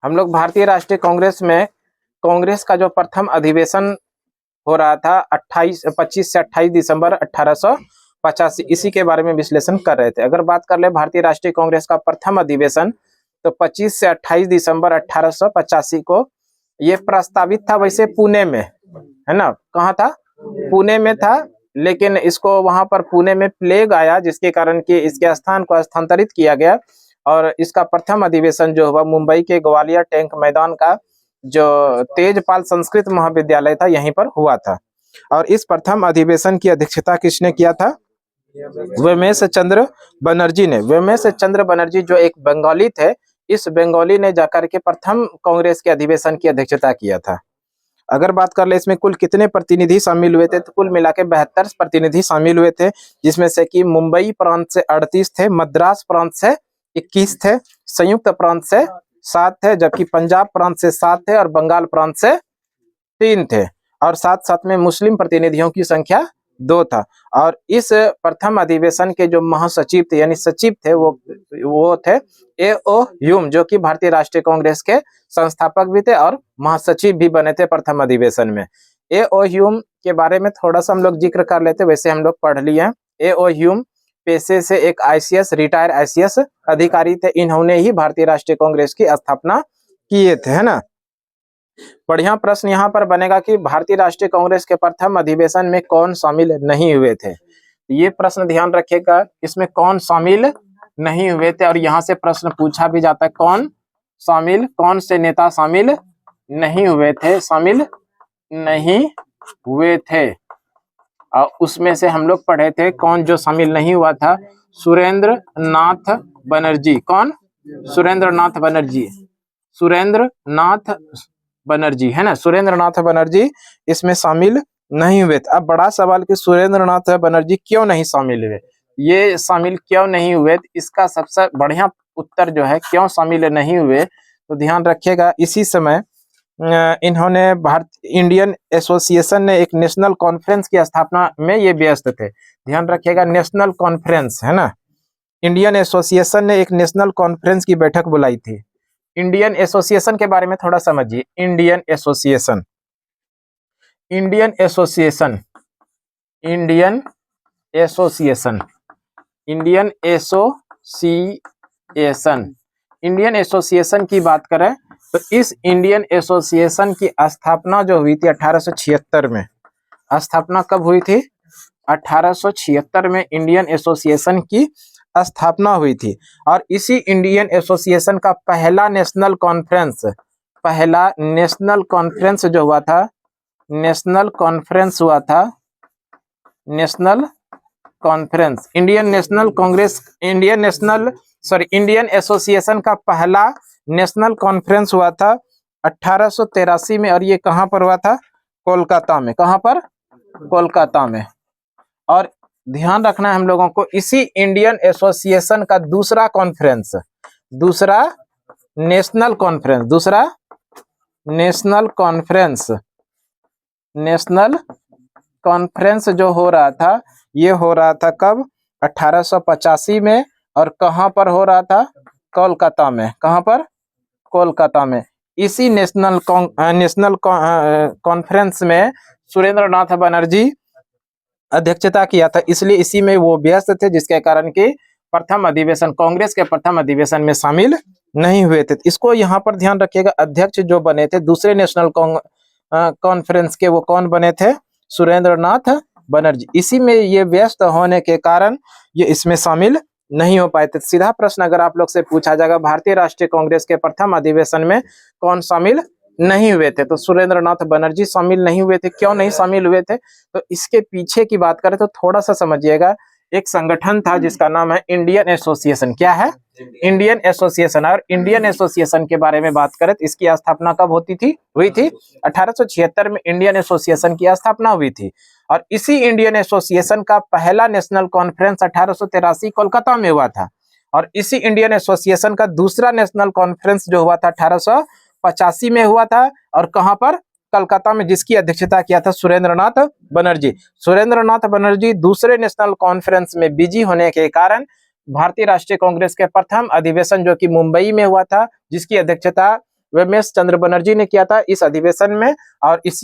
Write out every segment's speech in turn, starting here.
हम लोग भारतीय राष्ट्रीय कांग्रेस में कांग्रेस का जो प्रथम अधिवेशन हो रहा था 25 से 28 दिसंबर 1885, इसी के बारे में विश्लेषण कर रहे थे। अगर बात कर ले भारतीय राष्ट्रीय कांग्रेस का प्रथम अधिवेशन, तो 25 से 28 दिसंबर 1885 को ये प्रस्तावित था। वैसे पुणे में, है ना, कहाँ था? पुणे में था, लेकिन इसको वहां पर पुणे में प्लेग आया, जिसके कारण कि इसके स्थान को स्थानांतरित किया गया और इसका प्रथम अधिवेशन जो हुआ मुंबई के ग्वालियर टैंक मैदान का जो तेजपाल संस्कृत महाविद्यालय था, यहीं पर हुआ था। और इस प्रथम अधिवेशन की अध्यक्षता किसने किया था? वेमेश चंद्र बनर्जी ने। वेमेश चंद्र बनर्जी जो एक बंगाली थे, इस बंगाली ने जाकर के प्रथम कांग्रेस के अधिवेशन की अध्यक्षता किया था। अगर बात कर ले इसमें कुल कितने प्रतिनिधि शामिल हुए थे, तो कुल मिला के 72 प्रतिनिधि शामिल हुए थे, जिसमें से कि मुंबई प्रांत से 38 थे, मद्रास प्रांत से 21 थे, संयुक्त प्रांत से 7 थे, जबकि पंजाब प्रांत से 7 थे और बंगाल प्रांत से 3 थे, और साथ साथ में मुस्लिम प्रतिनिधियों की संख्या 2 था। और इस प्रथम अधिवेशन के जो महासचिव थे, यानी सचिव थे, वो थे A.O. ह्यूम, जो कि भारतीय राष्ट्रीय कांग्रेस के संस्थापक भी थे और महासचिव भी बने थे प्रथम अधिवेशन में। A.O. ह्यूम के बारे में थोड़ा सा हम लोग जिक्र कर लेते, वैसे हम लोग पढ़ लिए हैं। A.O. ह्यूम पेशे से एक ICS रिटायर ICS अधिकारी थे। इन्होंने ही भारतीय राष्ट्रीय कांग्रेस की स्थापना किए थे, है ना। बढ़िया प्रश्न यहाँ पर बनेगा कि भारतीय राष्ट्रीय कांग्रेस के प्रथम अधिवेशन में कौन शामिल नहीं हुए थे। ये प्रश्न ध्यान रखिएगा, इसमें कौन शामिल नहीं हुए थे, और यहाँ से प्रश्न पूछा भी जाता है कौन से नेता शामिल नहीं हुए थे, शामिल नहीं हुए थे। और उसमें से हम लोग पढ़े थे कौन जो शामिल नहीं हुआ था, सुरेंद्र नाथ बनर्जी। कौन? सुरेंद्र नाथ बनर्जी। सुरेंद्र नाथ बनर्जी, है ना, सुरेंद्र नाथ बनर्जी इसमें शामिल नहीं हुए थे। अब बड़ा सवाल कि सुरेंद्र नाथ बनर्जी क्यों नहीं शामिल हुए, ये शामिल क्यों नहीं हुए, इसका सबसे बढ़िया उत्तर जो है क्यों शामिल नहीं हुए, तो ध्यान रखिएगा इसी समय इन्होंने इंडियन एसोसिएशन ने एक नेशनल कॉन्फ्रेंस की स्थापना में ये व्यस्त थे। ध्यान रखिएगा, नेशनल कॉन्फ्रेंस, है ना, इंडियन एसोसिएशन ने एक नेशनल कॉन्फ्रेंस की बैठक बुलाई थी। इंडियन एसोसिएशन के बारे में थोड़ा समझिए। Indian association, Indian association, Indian association, Indian association, Indian association की बात करें तो इस इंडियन एसोसिएशन की स्थापना जो हुई थी 1876 में। स्थापना कब हुई थी? 1876 में इंडियन एसोसिएशन की स्थापना हुई थी। और इसी इंडियन एसोसिएशन का पहला नेशनल कॉन्फ्रेंस जो हुआ था, नेशनल कॉन्फ्रेंस हुआ था, नेशनल कॉन्फ्रेंस, इंडियन एसोसिएशन का पहला नेशनल कॉन्फ्रेंस हुआ था 1883 में। और ये कहां पर हुआ था? कोलकाता में। कहां पर? कोलकाता में। और ध्यान रखना है हम लोगों को, इसी इंडियन एसोसिएशन का दूसरा कॉन्फ्रेंस, दूसरा नेशनल कॉन्फ्रेंस जो हो रहा था, ये हो रहा था कब? 1885 में। और कहां पर हो रहा था? कोलकाता में। कहां पर? कोलकाता में। इसी नेशनल कॉन्फ्रेंस में सुरेंद्र नाथ बनर्जी अध्यक्षता किया था, इसलिए इसी में वो व्यस्त थे, जिसके कारण कि प्रथम अधिवेशन, कांग्रेस के प्रथम अधिवेशन में शामिल नहीं हुए थे। इसको यहाँ पर ध्यान रखिएगा, अध्यक्ष जो बने थे दूसरे नेशनल कॉन्फ्रेंस के, वो कौन बने थे? सुरेंद्र नाथ बनर्जी। इसी में ये व्यस्त होने के कारण ये इसमें शामिल नहीं हो पाए थे। सीधा प्रश्न अगर आप लोग से पूछा जाएगा भारतीय राष्ट्रीय कांग्रेस के प्रथम अधिवेशन में कौन शामिल नहीं हुए थे, तो सुरेंद्र नाथ बनर्जी शामिल नहीं हुए थे। क्यों नहीं शामिल हुए थे, तो इसके पीछे की बात करें तो थोड़ा सा समझिएगा। एक संगठन था जिसका नाम है इंडियन एसोसिएशन। क्या है? Indian association. और इंडियन एसोसिएशन के बारे में बात करें तो इसकी स्थापना कब हुई थी? 1876 में इंडियन एसोसिएशन की स्थापना हुई थी। और इसी इंडियन एसोसिएशन का पहला नेशनल कॉन्फ्रेंस 1883 कोलकाता में हुआ था। और इसी इंडियन एसोसिएशन का दूसरा नेशनल कॉन्फ्रेंस जो हुआ था 1885 में हुआ था। और कहां पर? कलकत्ता में, जिसकी अध्यक्षता किया था सुरेंद्र नाथ बनर्जी। सुरेंद्र नाथ बनर्जी दूसरे नेशनल कॉन्फ्रेंस में बिजी होने के कारण भारतीय राष्ट्रीय कांग्रेस के प्रथम अधिवेशन जो कि मुंबई में हुआ था, जिसकी अध्यक्षता वेमेश चंद्र बनर्जी ने किया था इस अधिवेशन में, और इस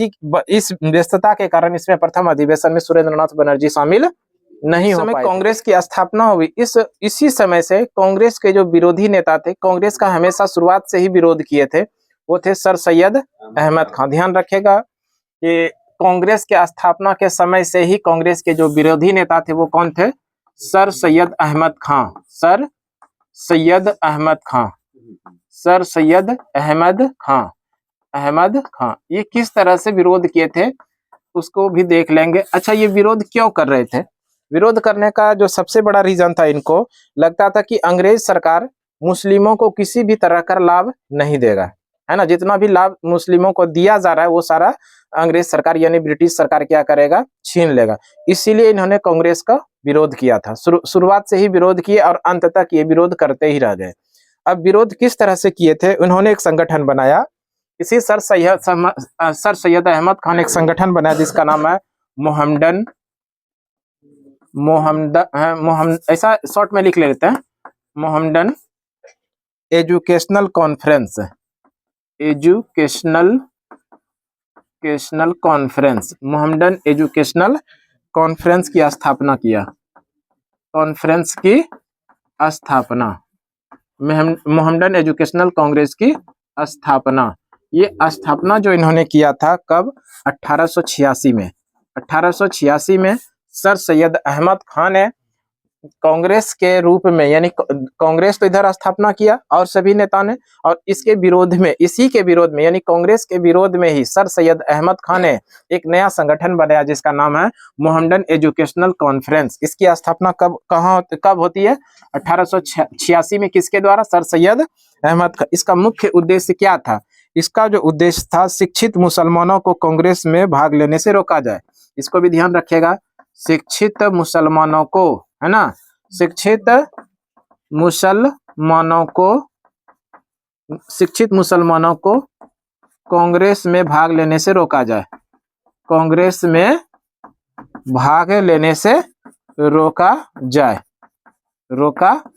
व्यस्तता के कारण इसमें प्रथम अधिवेशन में सुरेंद्रनाथ बनर्जी शामिल नहीं हो पाए। कांग्रेस की स्थापना हुई, इसी समय से कांग्रेस के जो विरोधी नेता थे, कांग्रेस का हमेशा शुरुआत से ही विरोध किए थे, वो थे सर सैयद अहमद खान। ध्यान रखेगा कि कांग्रेस के स्थापना के समय से ही कांग्रेस के जो विरोधी नेता थे वो कौन थे? Sir Syed Ahmad Khan. Sir Syed Ahmad Khan, sir Syed Ahmad Khan, Ahmad Khan. ये किस तरह से विरोध किए थे उसको भी देख लेंगे। अच्छा, ये विरोध क्यों कर रहे थे? विरोध करने का जो सबसे बड़ा रीजन था, इनको लगता था कि अंग्रेज सरकार मुस्लिमों को किसी भी तरह का लाभ नहीं देगा, है ना। जितना भी लाभ मुस्लिमों को दिया जा रहा है वो सारा अंग्रेज सरकार यानी ब्रिटिश सरकार क्या करेगा? छीन लेगा। इसीलिए इन्होंने कांग्रेस का विरोध किया था। शुरुआत से ही विरोध किए और अंत तक ये विरोध करते ही रह गए। अब विरोध किस तरह से किए थे? उन्होंने एक संगठन बनाया। इसी सर सैयद अहमद खान एक संगठन बनाया जिसका नाम है मोहम्मडन, ऐसा शॉर्ट में लिख लेते हैं, Mohammedan educational conference, educational conference, Mohammedan educational conference की स्थापना किया। कॉन्फ्रेंस की स्थापना, मोहम्मडन एजुकेशनल कांग्रेस की स्थापना। ये स्थापना जो इन्होंने किया था कब? 1886 में। 1886 में सर सैयद अहमद खान ने कांग्रेस के रूप में, यानी कांग्रेस तो इधर स्थापना किया और सभी नेता ने, और इसके विरोध में, इसी के विरोध में यानी कांग्रेस के विरोध में ही सर सैयद अहमद खान ने एक नया संगठन बनाया जिसका नाम है मोहम्मडन एजुकेशनल कॉन्फ्रेंस। इसकी स्थापना कब होती है? 1886 में। किसके द्वारा? सर सैयद अहमद खान। इसका मुख्य उद्देश्य क्या था? इसका जो उद्देश्य था, शिक्षित मुसलमानों को कांग्रेस में भाग लेने से रोका जाए। इसको भी ध्यान रखिएगा, शिक्षित मुसलमानों को, है ना, शिक्षित मुसलमानों को कांग्रेस में भाग लेने से रोका जाए। कांग्रेस में भाग लेने से रोका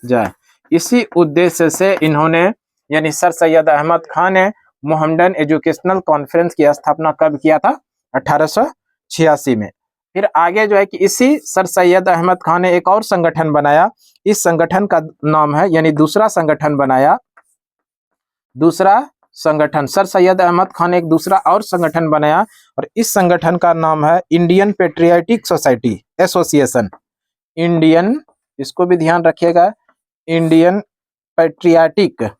जाए। इसी उद्देश्य से इन्होंने, यानी सर सैयद अहमद खान ने मोहम्मडन एजुकेशनल कॉन्फ्रेंस की स्थापना कब किया था? 1886 में। फिर आगे जो है कि इसी सर सैयद अहमद खान ने एक और संगठन बनाया। इस संगठन का नाम है, यानी दूसरा संगठन बनाया, दूसरा संगठन, सर सैयद अहमद खान ने एक दूसरा और संगठन बनाया और इस संगठन का नाम है Indian patriotic society association. Indian, इसको भी ध्यान रखिएगा, Indian patriotic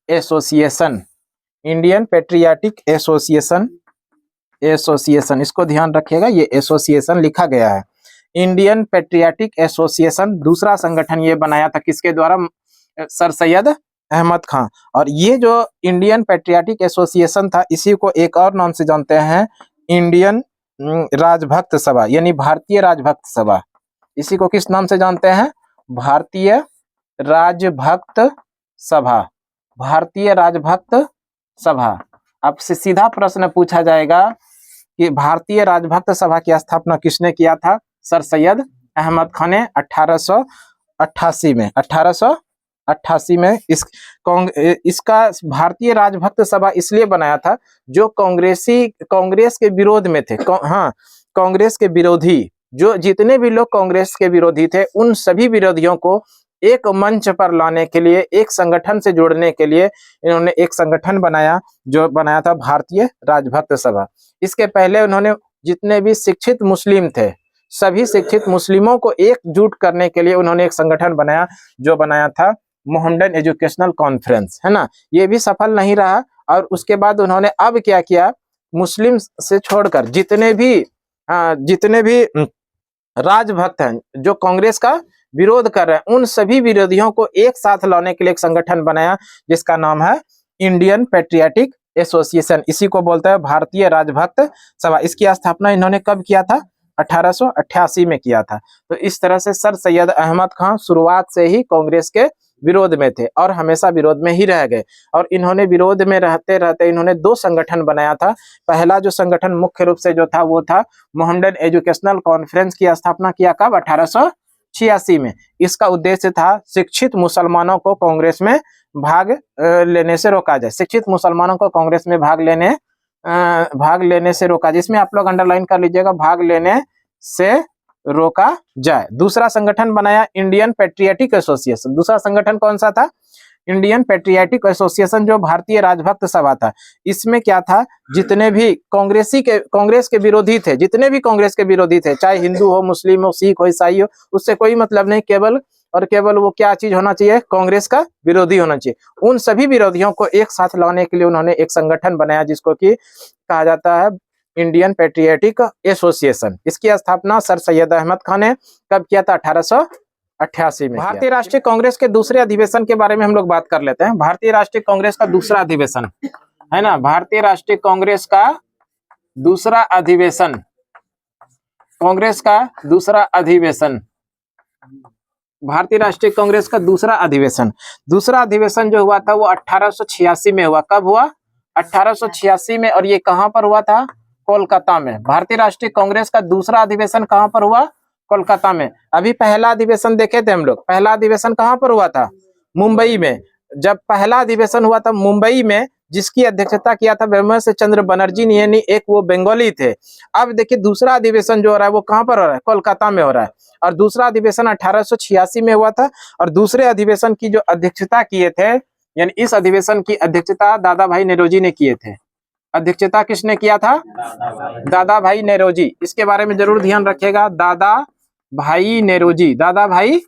association, Indian patriotic association, इसको ध्यान रखिएगा, ये एसोसिएशन लिखा गया है। इंडियन पेट्रियाटिक एसोसिएशन दूसरा संगठन ये बनाया था किसके द्वारा? सर सैयद अहमद खान। और ये जो इंडियन पेट्रियाटिक एसोसिएशन था, इसी को एक और नाम से जानते हैं, इंडियन राजभक्त सभा, यानी भारतीय राजभक्त सभा। इसी को किस नाम से जानते हैं? भारतीय राजभक्त सभा, भारतीय राजभक्त सभा। आपसे सीधा प्रश्न पूछा जाएगा कि भारतीय राजभक्त सभा की स्थापना किसने किया था? सर सैयद अहमद खान ने 1888 में। 1888 में इसका भारतीय राजभक्त सभा इसलिए बनाया था जो कांग्रेस के विरोध में थे। हाँ, कांग्रेस के विरोधी, जो जितने भी लोग कांग्रेस के विरोधी थे, उन सभी विरोधियों को एक मंच पर लाने के लिए, एक संगठन से जोड़ने के लिए इन्होंने एक संगठन बनाया, जो बनाया था भारतीय राजभक्त सभा। इसके पहले उन्होंने जितने भी शिक्षित मुस्लिम थे, सभी शिक्षित मुस्लिमों को एकजुट करने के लिए उन्होंने एक संगठन बनाया, जो बनाया था मोहम्मडन एजुकेशनल कॉन्फ्रेंस, है ना। ये भी सफल नहीं रहा और उसके बाद उन्होंने अब क्या किया? मुस्लिम से छोड़कर जितने भी राजभक्त हैं जो कांग्रेस का विरोध कर रहे हैं, उन सभी विरोधियों को एक साथ लाने के लिए एक संगठन बनाया जिसका नाम है इंडियन पेट्रियाटिक एसोसिएशन। इसी को बोलते हैं भारतीय राजभक्त सभा। इसकी स्थापना इन्होंने कब किया था? 1888 में किया था। तो इस तरह से सर सैयद अहमद खान शुरुआत से ही कांग्रेस के विरोध में थे और हमेशा विरोध में ही रह गए। और इन्होंने विरोध में रहते रहते इन्होंने दो संगठन बनाया था। पहला जो संगठन मुख्य रूप से जो था वो था मोहम्मडन एजुकेशनल कॉन्फ्रेंस की स्थापना किया कब? 1986 में। इसका उद्देश्य था शिक्षित मुसलमानों को कांग्रेस में भाग लेने से रोका जाए। शिक्षित मुसलमानों को कांग्रेस में भाग लेने से रोका जाए। इसमें आप लोग अंडरलाइन कर लीजिएगा, भाग लेने से रोका जाए। दूसरा संगठन बनाया इंडियन पेट्रियाटिक एसोसिएशन। दूसरा संगठन कौन सा था? इंडियन पेट्रियाटिक एसोसिएशन, जो भारतीय राजभक्त सभा था। इसमें क्या था, जितने भी कांग्रेस के विरोधी थे, जितने भी कांग्रेस के विरोधी थे, चाहे हिंदू हो, मुस्लिम हो, सिख हो, ईसाई हो, उससे कोई मतलब नहीं, केवल और केवल वो क्या चीज होना चाहिए, कांग्रेस का विरोधी होना चाहिए। उन सभी विरोधियों को एक साथ लाने के लिए उन्होंने एक संगठन बनाया जिसको कि कहा जाता है इंडियन पेट्रियाटिक एसोसिएशन। इसकी स्थापना सर सैयद अहमद खान ने कब किया था? 1888 में। भारतीय राष्ट्रीय कांग्रेस के दूसरे अधिवेशन के बारे में हम लोग बात कर लेते हैं। भारतीय राष्ट्रीय कांग्रेस का दूसरा अधिवेशन है ना, भारतीय राष्ट्रीय कांग्रेस का दूसरा अधिवेशन, कांग्रेस का दूसरा अधिवेशन, भारतीय राष्ट्रीय कांग्रेस का दूसरा अधिवेशन जो हुआ था वो 1886 में हुआ। कब हुआ? 1886 में। और ये कहां पर हुआ था? कोलकाता में। भारतीय राष्ट्रीय कांग्रेस का दूसरा अधिवेशन कहां पर हुआ? कोलकाता में। अभी पहला अधिवेशन देखे थे हम लोग, पहला अधिवेशन कहां पर हुआ था? मुंबई में। जब पहला अधिवेशन हुआ था मुंबई में, जिसकी अध्यक्षता किया था ब्रह्मेश चंद्र बनर्जी ने, यानी एक वो बंगाली थे। अब देखिए दूसरा अधिवेशन जो हो रहा है वो कहां पर हो रहा है? कोलकाता में हो रहा है। और दूसरा अधिवेशन 1886 में हुआ था। और दूसरे अधिवेशन की जो अध्यक्षता किए थे, यानी इस अधिवेशन की अध्यक्षता दादा भाई नेरोजी ने किए थे। अध्यक्षता किसने किया था? दादा भाई नेरोजी। इसके बारे में जरूर ध्यान रखिएगा, दादा भाई नेरोजी, दादा भाई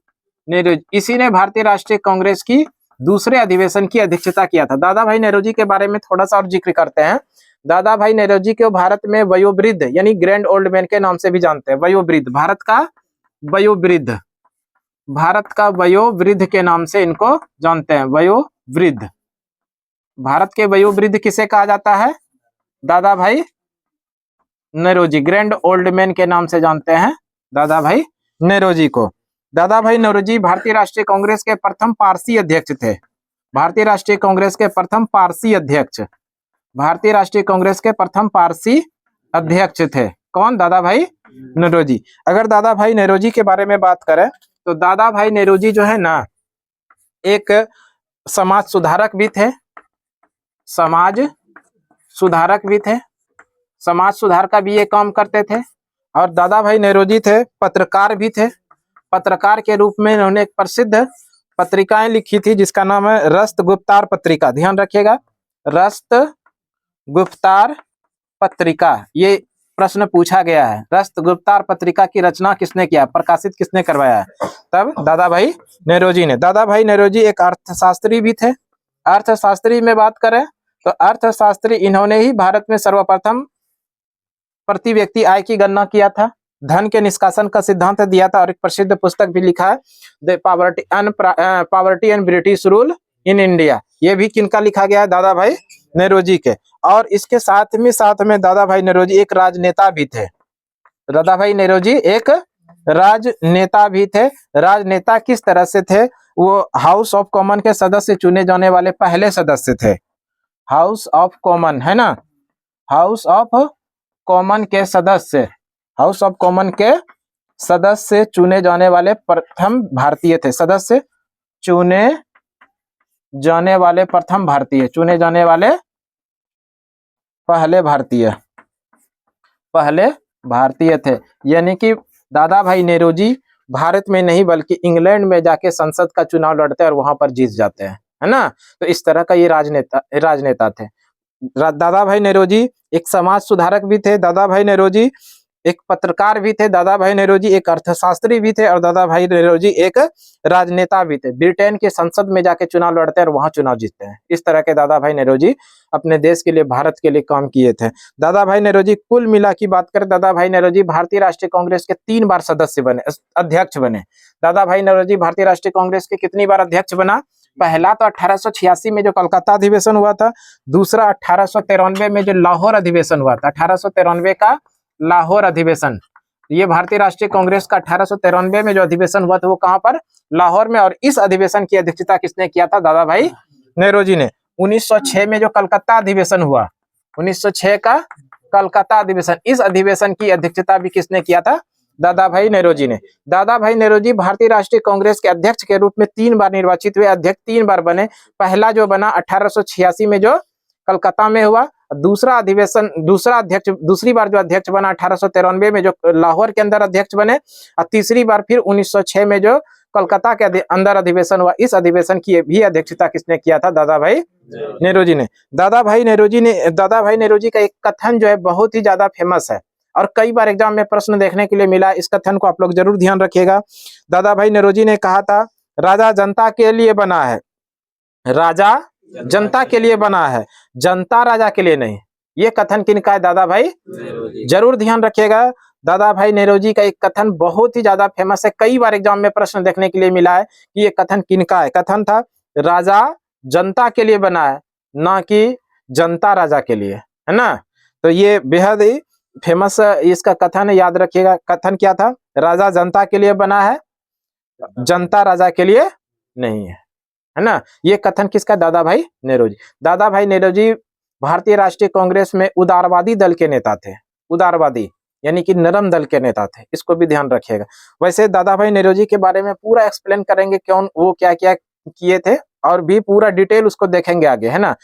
नेरोजी। इसी ने भारतीय राष्ट्रीय कांग्रेस की दूसरे अधिवेशन की अध्यक्षता किया था। दादा भाई नेरोजी के बारे में थोड़ा सा और जिक्र करते हैं। दादा भाई नेरोजी को भारत में वयोवृद्ध यानी ग्रैंड ओल्ड मैन के नाम से भी जानते हैं। वयोवृद्ध, भारत का वयोवृद्ध के नाम से इनको जानते हैं। वयोवृद्ध, भारत के वयोवृद्ध किसे कहा जाता है? दादा भाई नेरोजी, ग्रैंड ओल्ड मैन के नाम से जानते हैं दादा भाई नेरोजी को। दादा भाई नेरोजी भारतीय राष्ट्रीय कांग्रेस के प्रथम पारसी अध्यक्ष थे। भारतीय राष्ट्रीय कांग्रेस के प्रथम पारसी अध्यक्ष, भारतीय राष्ट्रीय कांग्रेस के प्रथम पारसी अध्यक्ष थे। कौन? दादा भाई नेरोजी। अगर दादा भाई नेरोजी के बारे में बात करें तो दादा भाई नेरोजी जो है ना, एक समाज सुधारक भी थे, समाज सुधार का भी ये काम करते थे। और दादा भाई नेरोजी थे पत्रकार भी थे। पत्रकार के रूप में इन्होंने एक प्रसिद्ध पत्रिकाएं लिखी थी जिसका नाम है रस्त गुप्तार पत्रिका। ध्यान रखिएगा, रस्त गुप्तार पत्रिका। ये प्रश्न पूछा गया है, रस्त गुप्तार पत्रिका की रचना किसने किया, प्रकाशित किसने करवाया है? तब दादा भाई नेरोजी ने। दादा भाई नेरोजी एक अर्थशास्त्री भी थे। अर्थशास्त्री में बात करें तो अर्थशास्त्री इन्होंने ही भारत में सर्वप्रथम प्रति व्यक्ति आय की गणना किया था, धन के निष्कासन का सिद्धांत दिया था और एक प्रसिद्ध पुस्तक भी लिखा है, the poverty and British rule in India. ये भी किनका लिखा गया है? दादा भाई नेरोजी के। और इसके साथ में दादा भाई नेरोजी एक राजनेता भी थे। दादा भाई नेरोजी एक राजनेता भी थे। राजनेता किस तरह से थे? वो हाउस ऑफ कॉमन के सदस्य चुने जाने वाले पहले सदस्य थे। हाउस ऑफ कॉमन है ना, हाउस ऑफ कॉमन के सदस्य चुने जाने वाले प्रथम भारतीय थे। सदस्य चुने जाने वाले प्रथम भारतीय, चुने जाने वाले पहले भारतीय थे। यानी कि दादा भाई नेरोजी भारत में नहीं बल्कि इंग्लैंड में जाके संसद का चुनाव लड़ते हैं और वहां पर जीत जाते हैं, है ना। तो इस तरह का ये राजनेता थे। दादा भाई नेरोजी एक समाज सुधारक भी थे। दादा भाई नेरोजी एक पत्रकार भी थे। दादा भाई नेरोजी एक अर्थशास्त्री भी थे और दादा भाई नेरोजी एक राजनेता भी थे। ब्रिटेन के संसद में जाके चुनाव लड़ते हैं और वहां चुनाव जीतते हैं। इस तरह के दादा भाई नेरोजी अपने देश के लिए, भारत के लिए काम किए थे। दादा भाई नेरोजी कुल मिला की बात करें, दादा भाई नेरोजी भारतीय राष्ट्रीय कांग्रेस के 3 बार अध्यक्ष बने। दादा भाई नेरोजी भारतीय राष्ट्रीय कांग्रेस के कितनी बार अध्यक्ष बना? पहला तो 1886 में जो कलकत्ता अधिवेशन हुआ था, दूसरा 1893 में जो लाहौर अधिवेशन हुआ था, 1893 का लाहौर अधिवेशन। ये भारतीय राष्ट्रीय कांग्रेस का 1893 में जो अधिवेशन हुआ था वो कहां पर? लाहौर में। और इस अधिवेशन की अध्यक्षता किसने किया था? दादा भाई नेरोजी ने। 1906 में जो कलकत्ता अधिवेशन हुआ, 1906 का कलकत्ता अधिवेशन, इस अधिवेशन की अध्यक्षता भी किसने किया था? दादा भाई नेरोजी ने। दादा भाई नेरोजी भारतीय राष्ट्रीय कांग्रेस के अध्यक्ष के रूप में 3 बार निर्वाचित हुए, अध्यक्ष 3 बार बने। पहला जो बना 1886 में जो कलकत्ता में हुआ, दूसरी बार जो अध्यक्ष बना 1893 में जो लाहौर के अंदर अध्यक्ष बने, और तीसरी बार फिर 1906 में जो कलकत्ता के अंदर अधिवेशन हुआ। इस अधिवेशन की भी अध्यक्षता किसने किया था? दादा भाई नेरोजी ने। दादा भाई नेरोजी का एक कथन जो है बहुत ही ज्यादा फेमस है और कई बार एग्जाम में प्रश्न देखने के लिए मिला। इस कथन को आप लोग जरूर ध्यान रखिएगा। दादा भाई नेरोजी ने कहा था, राजा जनता के लिए बना है, राजा जनता के लिए बना है, जनता राजा के लिए नहीं। ये कथन किनका है? दादा भाई जरूर ध्यान रखिएगा। दादा भाई नेरोजी का एक कथन बहुत ही ज्यादा फेमस है, कई बार एग्जाम में प्रश्न देखने के लिए मिला है कि ये कथन किनका है। कथन था, राजा जनता के लिए बना है, ना कि जनता राजा के लिए, है ना। तो ये बेहद ही फेमस इसका कथन है, याद रखिएगा। कथन क्या था? राजा जनता के लिए बना है, जनता राजा के लिए नहीं है ना। ये कथन किसका? दादा भाई नेरोजी। दादा भाई नेरोजी भारतीय राष्ट्रीय कांग्रेस में उदारवादी दल के नेता थे। उदारवादी यानी कि नरम दल के नेता थे, इसको भी ध्यान रखिएगा। वैसे दादा भाई नेरोजी के बारे में पूरा एक्सप्लेन करेंगे, क्यों वो क्या क्या किए थे, और भी पूरा डिटेल उसको देखेंगे आगे, है ना।